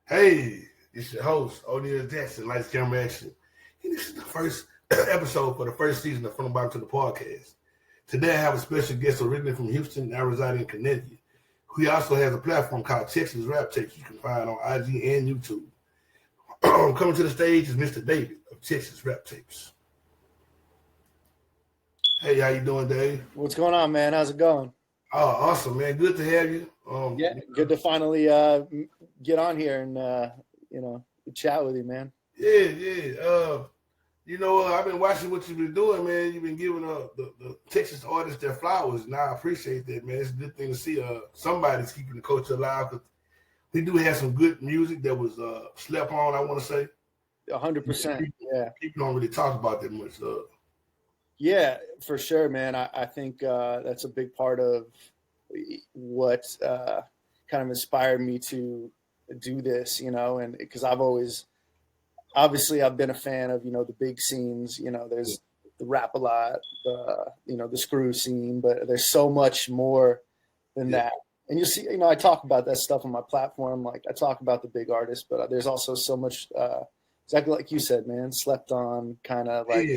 Hey, it's your host, O'Neal Jackson, Lights Camera Action. And this is the first episode for the first season of From the Bottom to the Podcast. Today I have a special guest originally from Houston, now residing in Connecticut. He also has a platform called Texas Rap Tapes you can find on IG and YouTube. Coming to the stage is Mr. David of Texas Rap Tapes. Hey, how you doing, Dave? What's going on, man? How's it going? Oh, awesome, man. Good to have you. Good to finally get on here and chat with you, man. Yeah. I've been watching what you've been doing, man. You've been giving the Texas artists their flowers, and I appreciate that, man. It's a good thing to see somebody's keeping the culture alive, because we do have some good music that was slept on, I want to say. 100%. Yeah. People don't really talk about that much. Yeah, for sure, man. I think that's a big part of what kind of inspired me to do this, and because I've been a fan of, the big scenes, there's the Rap a Lot, the Screw scene, but there's so much more than that. And you see, I talk about that stuff on my platform. Like I talk about the big artists, but there's also so much, exactly like you said, man, slept on, kind of like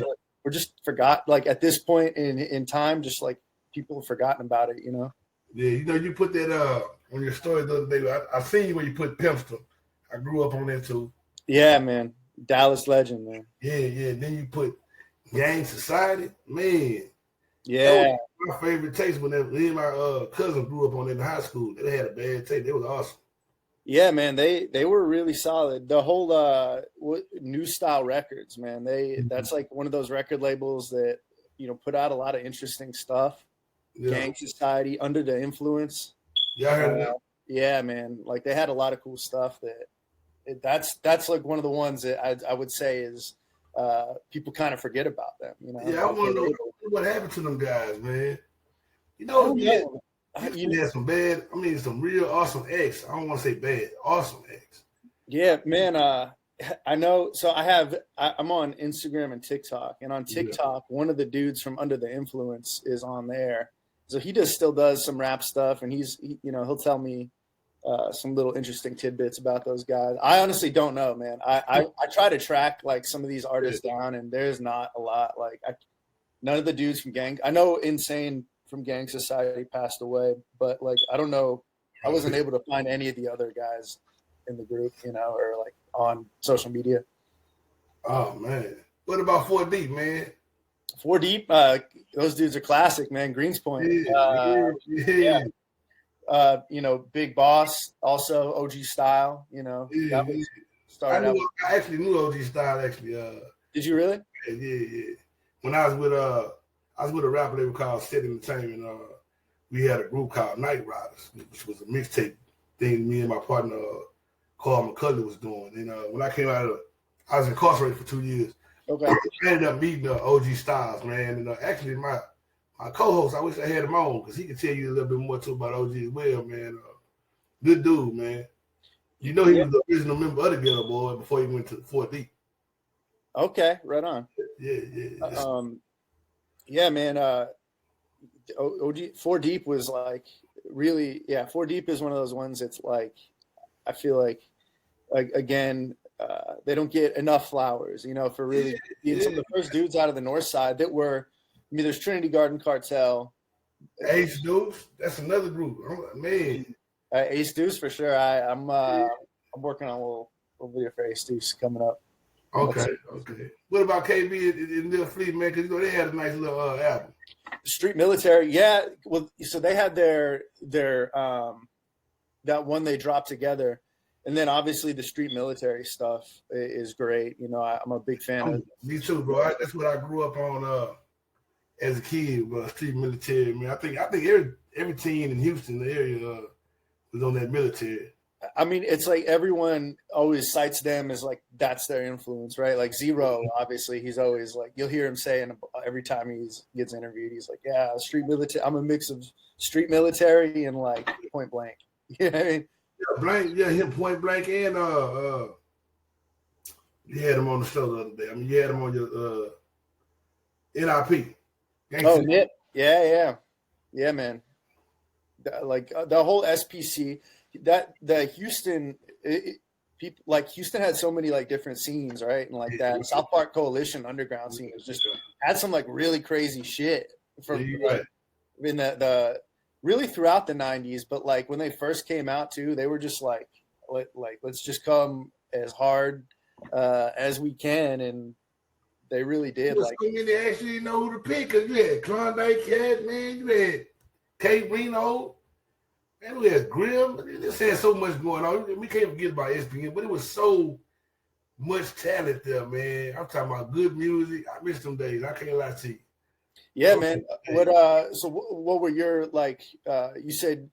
we're just forgot. Like at this point in time, just like people have forgotten about it, Yeah, you put that on your story the other day. I seen you when you put Pimpster. I grew up on that too. Yeah, man. Dallas legend, man. Yeah. Then you put Gang Society, man. Yeah. My favorite taste when me and my cousin grew up on it in high school. They had a bad taste. They was awesome. Yeah, man. They were really solid. The whole New Style Records, man. That's like one of those record labels that put out a lot of interesting stuff. Yeah. Gang Society, Under the Influence. Yeah, I heard that. Yeah, man. Like they had a lot of cool stuff that's like one of the ones that I would say is people kind of forget about them. Yeah, I want to know what happened to them guys, man. Had some real awesome acts. I don't want to say bad, awesome acts. Yeah, man. I know. So I'm on Instagram and TikTok, and on TikTok, one of the dudes from Under the Influence is on there. So he still does some rap stuff, and he'll tell me some little interesting tidbits about those guys. I honestly don't know, man. I try to track like some of these artists down, and there's not a lot. Like none of the dudes from Gang. I know Insane from Gang Society passed away, but like I don't know. I wasn't able to find any of the other guys in the group, or like on social media. Oh man, what about 4 Deep, man? 4 Deep, those dudes are classic, man. Greenspoint. Yeah. Big Boss, also OG Style, I actually knew OG Style, actually. Did you really? Yeah. When I was with a rapper label called Set Entertainment, we had a group called Night Riders, which was a mixtape thing me and my partner, Carl McCulley, was doing. And when I came out I was incarcerated for 2 years. Okay. I ended up meeting OG Styles, man. And actually my co-host, I wish I had him on because he could tell you a little bit more too about OG as well, man. Good dude, man. He was the original member of the Ghetto Boy before he went to 4 Deep. Okay, right on. Yeah. Yeah, man. OG 4 Deep was like really, 4 Deep is one of those ones that's like, I feel like again, they don't get enough flowers, for really being some of the first dudes out of the North Side that were. I mean, there's Trinity Garden Cartel. Ace Deuce, that's another group, man. Ace Deuce for sure. I'm working on a little video for Ace Deuce coming up. Okay. What about KB and Lil Fleet, man? Because they had a nice little album. Street Military, yeah. Well, so they had their that one they dropped together, and then obviously the Street Military stuff is great. I'm a big fan of. Me too, bro. That's what I grew up on. As a kid, Street Military, man. I think every team in Houston, the area, was on that military. I mean, it's like everyone always cites them as like that's their influence, right? Like Zero, obviously, he's always like you'll hear him saying every time he gets interviewed, he's like, "Yeah, Street Military. I'm a mix of Street Military and like Point Blank." You know what I mean? Him Point Blank, and you had him on the show the other day. I mean, you had him on your NIP. Oh, yeah, man. The whole SPC, that the Houston, people like Houston had so many like different scenes, right? And like that South Park Coalition underground scene was just had some like really crazy shit from like, in the really throughout the 90s, but like when they first came out too, they were just like let's just come as hard as we can, and they really did. Like, so many actually didn't know who to pick, because you had Klondike Cat, man, you had Kate Reno, and we had Grimm. It just had so much going on. We can't forget about SPN, but it was so much talent there, man. I'm talking about good music. I miss them days. I can't lie to you. Yeah, man. What were your like? You said,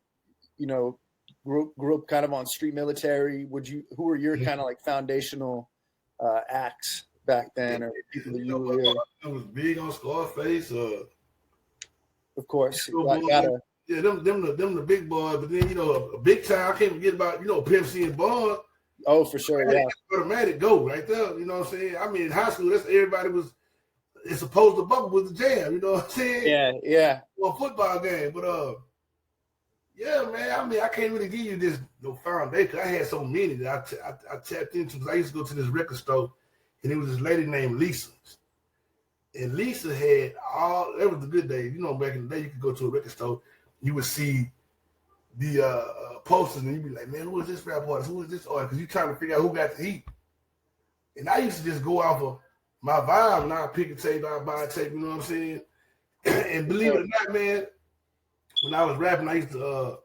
you know, grew up kind of on street military. Who were your kind of like foundational acts back then, or people that you were? I was big on Scarface. Of course, yeah, them the big boys. But then a big time. I can't forget about Pimp C and Bond. Oh, for sure, yeah. Automatic go right there. You know what I'm saying? I mean, in high school, that's everybody was. It's supposed to bubble with the jam. You know what I'm saying? Yeah. Well, a football game, but yeah, man. I mean, I can't really give you this foundation. I had so many that I tapped into, because I used to go to this record store, and it was this lady named Lisa. And Lisa had that was the good days. Back in the day, you could go to a record store, you would see the posters, and you'd be like, man, who is this rap artist? Who is this artist? Because you're trying to figure out who got the heat. And I used to just go off of my vibe, and I pick a tape, I buy a tape, you know what I'm saying? And believe it or not, man, when I was rapping, I used to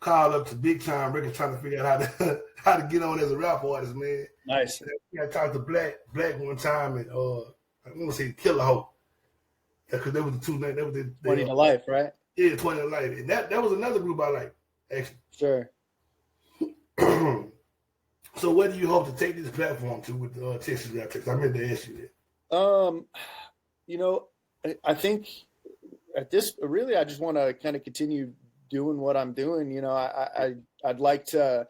call up to Big Time Records trying to figure out how to get on as a rap artist, man. Nice. I talked to Black one time, and I want to say Killer Hope, because they were the two names. They were the 20 to Life, right? Yeah, 20 to Life, and that was another group I like, actually. Sure. So, what do you hope to take this platform to with Texas Rap Tracks? I meant to ask you that. I think at this, really, I just want to kind of continue doing what I'm doing. I'd like to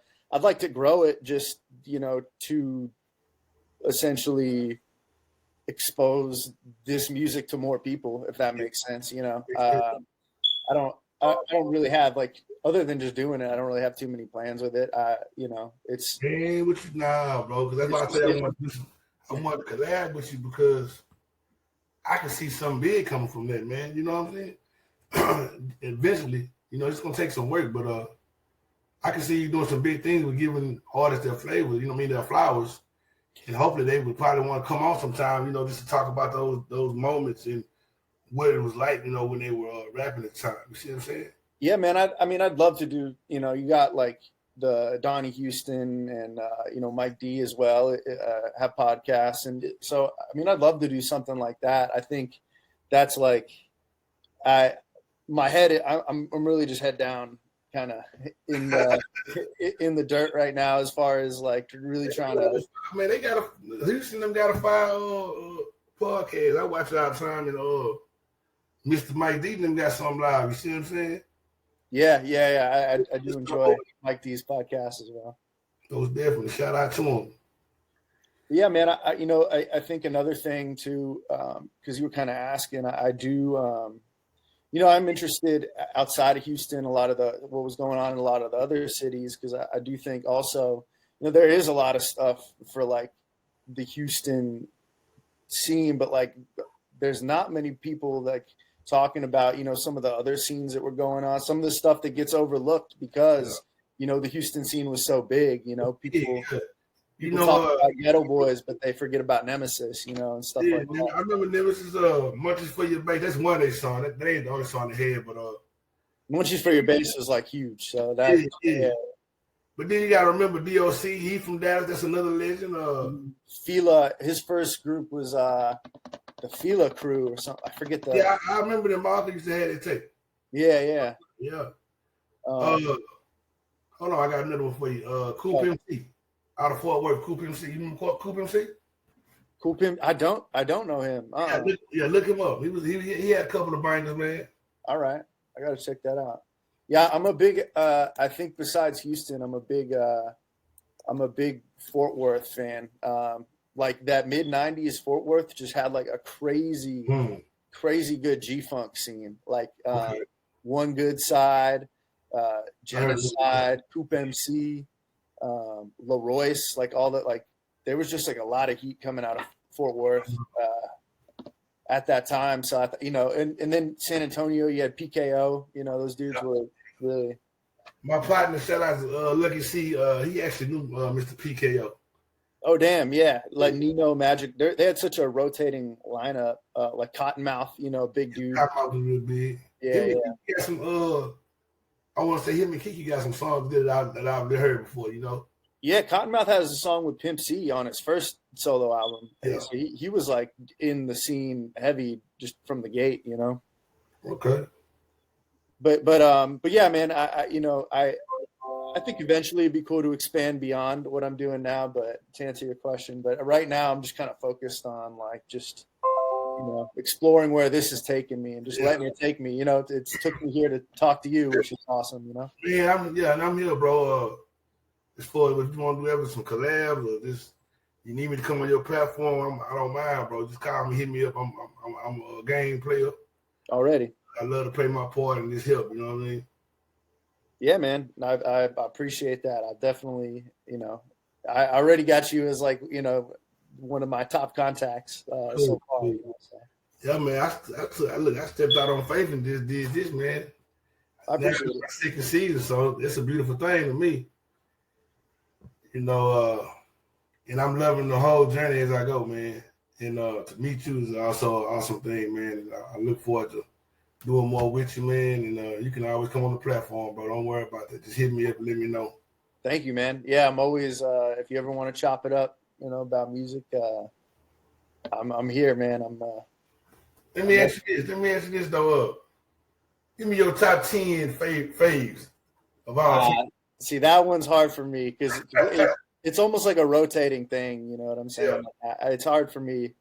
grow it, just to essentially expose this music to more people, if that makes sense. I don't really have, like, other than just doing it, I don't really have too many plans with it. It's man, what you now, bro? Because that's why I say I want to collab with you, because I can see something big coming from that, man. You know what I'm saying? Eventually, it's gonna take some work, but I can see you doing some big things with giving artists their flavor. Their flowers, and hopefully they would probably want to come on sometime. Just to talk about those moments and what it was like, when they were rapping at the time. You see what I'm saying? Yeah, man. I'd love to do. You got like the Donnie Houston and Mike D as well have podcasts, and so I'd love to do something like that. I think that's like my head. I'm really just head down, kind of in the dirt right now, as far as like really trying to. They got Houston. Them got a fire podcast. I watch it all the time, and Mr. Mike D them got something live. You see what I'm saying? Yeah. I do enjoy Mike D's podcast as well. Those definitely. Shout out to him. Yeah, man. I think another thing too, because you were kind of asking, I do. I'm interested outside of Houston, a lot of what was going on in a lot of the other cities, because I do think also, there is a lot of stuff for like the Houston scene, but like there's not many people like talking about, some of the other scenes that were going on, some of the stuff that gets overlooked because, the Houston scene was so big, people talk about Ghetto Boys, but they forget about Nemesis, and stuff like that. I remember Nemesis, Munchies for Your Base. That's one they saw. That ain't the only song they had, but Munchies for Your Base was like huge. So that yeah. But then you gotta remember DOC, he from Dallas, that's another legend. Fila, his first group was the Fila Crew or something. I forget the. Yeah, I remember them all used to have that tape. Yeah. Hold on, I got another one for you. Coop MC out of Fort Worth. Coop MC. You remember Coop MC? Coop MC. I don't know him. Look him up. He had a couple of bangers, man. All right, I gotta check that out. Yeah, I'm a big. I think besides Houston, I'm a big Fort Worth fan. Like that mid '90s Fort Worth just had like a crazy good G-Funk scene. Like One Good Side, Genocide, Coop MC. Leroyce, like all that, like there was just like a lot of heat coming out of Fort Worth at that time. So and then San Antonio, you had PKO. You know, those dudes were really. My partner, shout out to Lucky C. He actually knew Mr. PKO. Oh damn, yeah, like Nino, Magic. They had such a rotating lineup. Like Cottonmouth, you know, big dude. Cottonmouth was real big. Yeah, He got some. I want to say him and Kiki got some songs that I've heard before. You know. Yeah, Cottonmouth has a song with Pimp C on his first solo album. Yeah. So he was like in the scene heavy just from the gate, you know. Okay. But yeah, man, I think eventually it'd be cool to expand beyond what I'm doing now. But to answer your question, but right now I'm just kind of focused on like just exploring where this is taking me and just letting it take me. You know, it's took me here to talk to you, which is awesome. You know. Yeah, I'm here, bro. As far as if you want to do ever some collabs or just you need me to come on your platform, I don't mind, bro. Just call me, hit me up. I'm a game player Already. I love to play my part and just help. You know what I mean? Yeah, man. I appreciate that. I definitely, I already got you as like, one of my top contacts so far. Cool. Yeah, man. I stepped out on faith and just did this, man. I appreciate it. My second season, so it's a beautiful thing to me. And I'm loving the whole journey as I go, man. And to meet you is also an awesome thing, man. And I look forward to doing more with you, man. And you can always come on the platform, bro. Don't worry about that. Just hit me up and let me know. Thank you, man. Yeah, I'm always if you ever want to chop it up, about music, I'm here, man. Let me ask you this though. Give me your top 10 faves of all time. See, that one's hard for me because it's almost like a rotating thing. You know what I'm saying? Yeah. It's hard for me.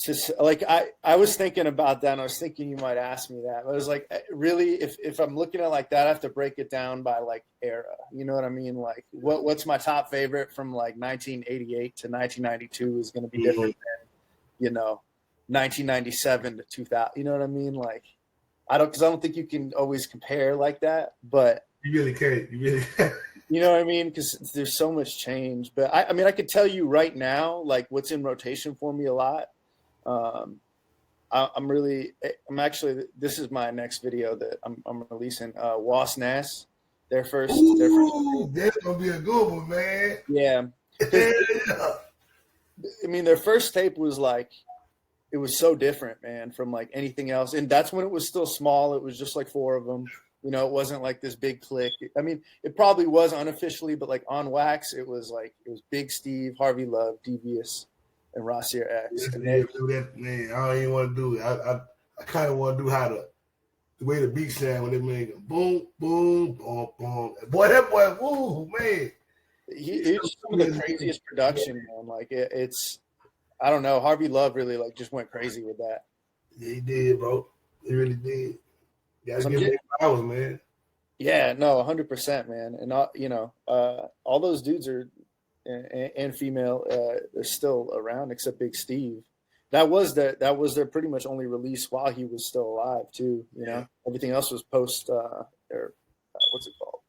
Just like I was thinking about that, and I was thinking you might ask me that. But I was like, really, if I'm looking at it like that, I have to break it down by like era. You know what I mean? Like, what's my top favorite from like 1988 to 1992 is going to be different than 1997 to 2000. You know what I mean? Like, I don't think you can always compare like that, but. You really can't. You know what I mean? Because there's so much change. But I mean, I could tell you right now, like what's in rotation for me a lot. I'm actually, this is my next video that I'm releasing. Was Nass, their first. That's gonna be a good one, man. Yeah. I mean, their first tape was like, it was so different, man, from like anything else. And that's when it was still small. It was just like 4 of them. It wasn't like this big clique. I mean, it probably was unofficially, but like on Wax, it was Big Steve, Harvey Love, Devious, and Rossier X. Man, I don't even want to do it. I kind of want to do the way the beat sound when they make it. Boom, boom, boom, boom. Boy, that boy, woo, man. It's some of the craziest production, man. Like it's, I don't know. Harvey Love really like just went crazy with that. Yeah, he did, bro. He really did. Yeah, give him flowers, man. Yeah, no, 100%, man. And all those dudes are and female, they're still around except Big Steve. That was their pretty much only release while he was still alive too. Everything else was post what's it called?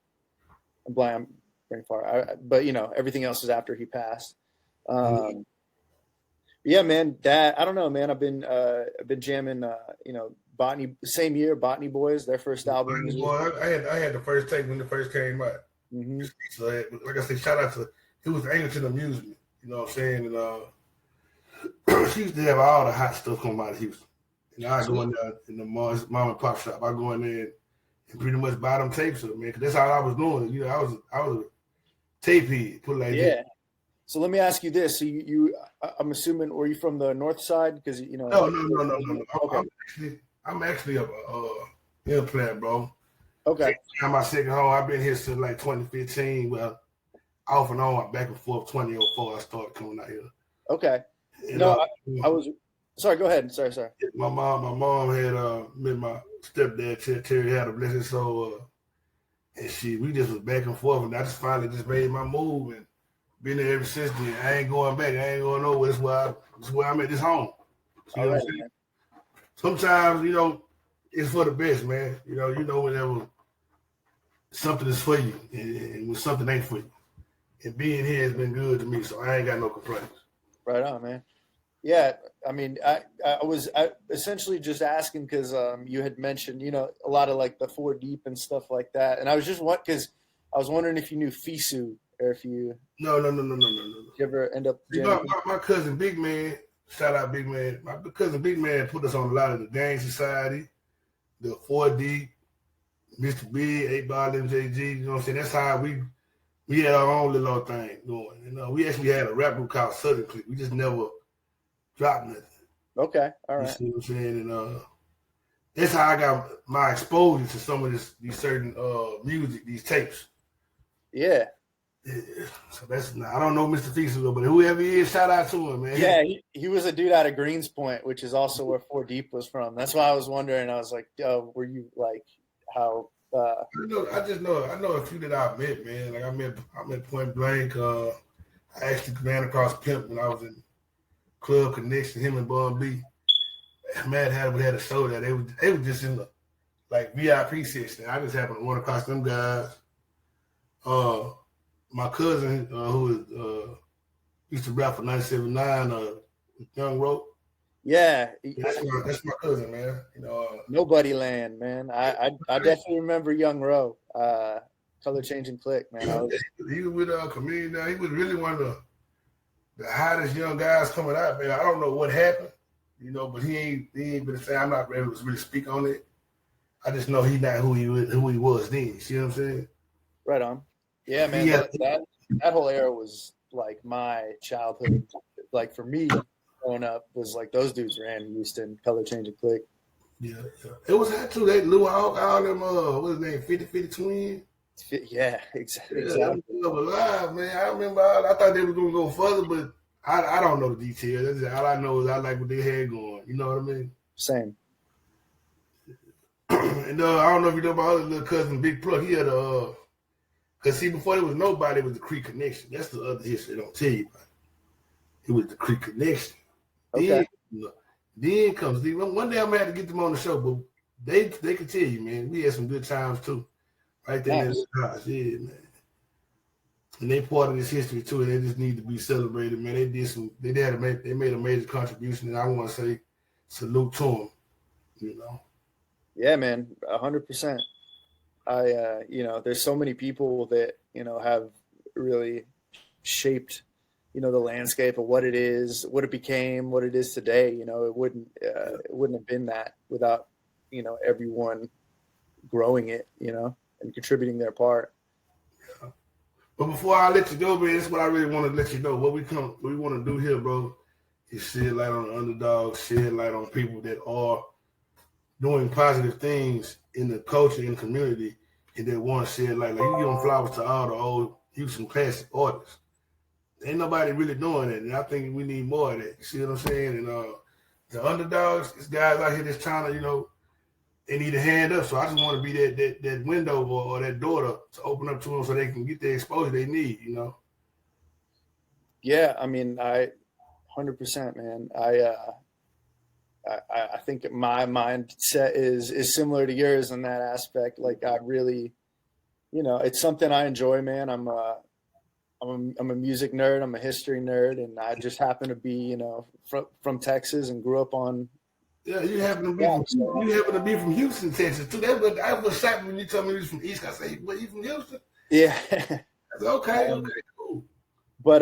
I'm very far, but everything else is after he passed. Yeah, man. That I don't know, man. I've been jamming. Botany, same year, Botany Boys, their first album. Boy, I had the first tape when it first came out. Mm-hmm. So, like I said, shout out to it was Angleton Amusement. You know what I'm saying? And she used to have all the hot stuff come out of Houston. And I go in there in the mom and pop shop. I go in there and pretty much buy them tapes up, man. Because that's all I was doing. I was a tape head. Put it like that. So let me ask you this: so you I'm assuming, were you from the north side? Because No. Okay. I'm actually a implant, bro. Okay. I'm my second home. I've been here since like 2015. Well, off and on, back and forth. 2004, I started coming out here. Okay. And, I was. Sorry, go ahead. Sorry. My mom had met my stepdad. Terry had a blessing, so and we just was back and forth, and I just finally just made my move and been there ever since then. I ain't going back. I ain't going nowhere. That's where I'm at. This home. You know what I'm saying? Sometimes, it's for the best, man. Whenever something is for you and when something ain't for you. and being here has been good to me, so I ain't got no complaints. Right on, man. Yeah, I mean, I was essentially just asking because you had mentioned, a lot of like the 4 Deep and stuff like that, and I was just because I was wondering if you knew Fisu or if you No. you ever end up My cousin Big Man, shout out Big Man. My cousin Big Man put us on a lot of the Gang Society, the 4 Deep, Mr. Big, 8 Ball, MJG. You know what I'm saying? That's how we had our own little thing going. We actually had a rap group called Southern Click. We just never dropped nothing. Okay, all right. You see what I'm saying? And that's how I got my exposure to some of these certain music, these tapes. Yeah. So I don't know Mr. Fiesel, but whoever he is, shout out to him, man. Yeah, he was a dude out of Greenspoint, which is also where 4 Deep was from. That's why I was wondering. I was like, were you like how? I know a few that I met, man. Like I met Point Blank. I actually ran across Pimp when I was in Club Connection. Him and Bun B. Mad Hatter had a show that they were just in the like VIP section. I just happened to run across them guys. My cousin who used to rap for 97.9, Young Rope. Yeah, that's my cousin, man. Nobody Land, man. I definitely remember Young Rowe, Color Changing Click, man. He was with a comedian now. He was really one of the hottest young guys coming out, man. I don't know what happened, but he ain't been the same. I'm not ready to really speak on it. I just know he's not who he was then. You see what I'm saying? Right on. Yeah, man. That whole era was like my childhood. Like for me, growing up was like those dudes ran Houston, Color Changing Click. Yeah. It was hot too. They Lou Hawk, all them what's his name, 50-50 Twin. Yeah, exactly. Alive, man. I remember. I thought they were gonna go further, but I don't know the details. All I know is I like what they had going. You know what I mean? Same. And I don't know if you know my other little cousin, Big Plug. He had because see, before there was nobody, it was the Creek Connection. That's the other history they don't tell you about. It was the Creek Connection. Okay. Then comes one day I'm gonna have to get them on the show, but they can tell you, man. We had some good times too. Right there in the house, yeah, man. And they part of this history too, and they just need to be celebrated, man. They made a major contribution, and I want to say salute to them. Yeah, man, 100%. There's so many people that have really shaped, the landscape of what it is, what it became, what it is today. It wouldn't have been that without everyone growing it, and contributing their part. Yeah. But before I let you go, man, this is what I really want to let you know. What we want to do here, bro, is shed light on the underdog, shed light on people that are doing positive things in the culture, in the community, and that want to shed light. Like you give them flowers to all the old Houston classic artists. Ain't nobody really doing that, and I think we need more of that. You see what I'm saying? And the underdogs, these guys out here that's trying to, they need a hand up. So I just want to be that window or that door to open up to them so they can get the exposure they need, Yeah, I mean, 100%, man. I think my mindset is similar to yours in that aspect. Like I really, it's something I enjoy, man. I'm a music nerd. I'm a history nerd, and I just happen to be, from Texas and grew up on. Yeah, you happen to be from Houston, Texas, too. I was shocked when you told me you was from East. I say, "Well, you from Houston?" Yeah. Okay, cool. But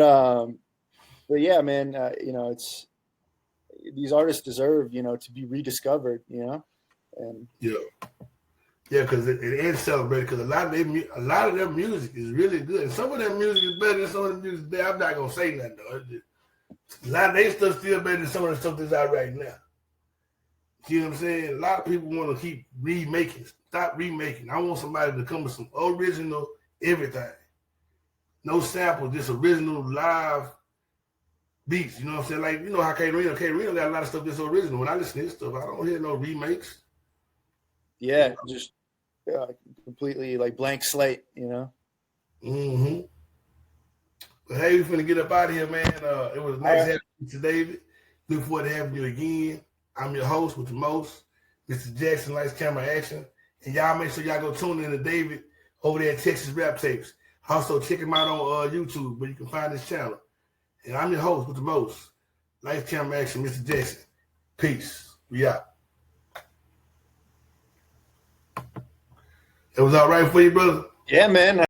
yeah, man. It's these artists deserve, to be rediscovered, and because it is celebrated. Because a lot of their music is really good, and some of their music is better than some of the music there. I'm not gonna say nothing though. A lot of their stuff still better than some of the stuff that's out right now. You know what I'm saying? A lot of people want to keep remaking. Stop remaking. I want somebody to come with some original everything. No sample, just original live beats. You know what I'm saying? Like, how K-Rino got a lot of stuff that's original. When I listen to his stuff, I don't hear no remakes. Yeah, just completely like blank slate, Mm-hmm. But hey, we're finna get up out of here, man. It was nice having you to David. Look forward to having you again. I'm your host with the most, Mr. Jackson, Lights, Camera, Action. And y'all make sure y'all go tune in to David over there at Texas Rap Tapes. Also, check him out on YouTube, where you can find his channel. And I'm your host with the most. Life camera action, Mr. Jackson. Peace. We out. It was all right for you, brother? Yeah, man.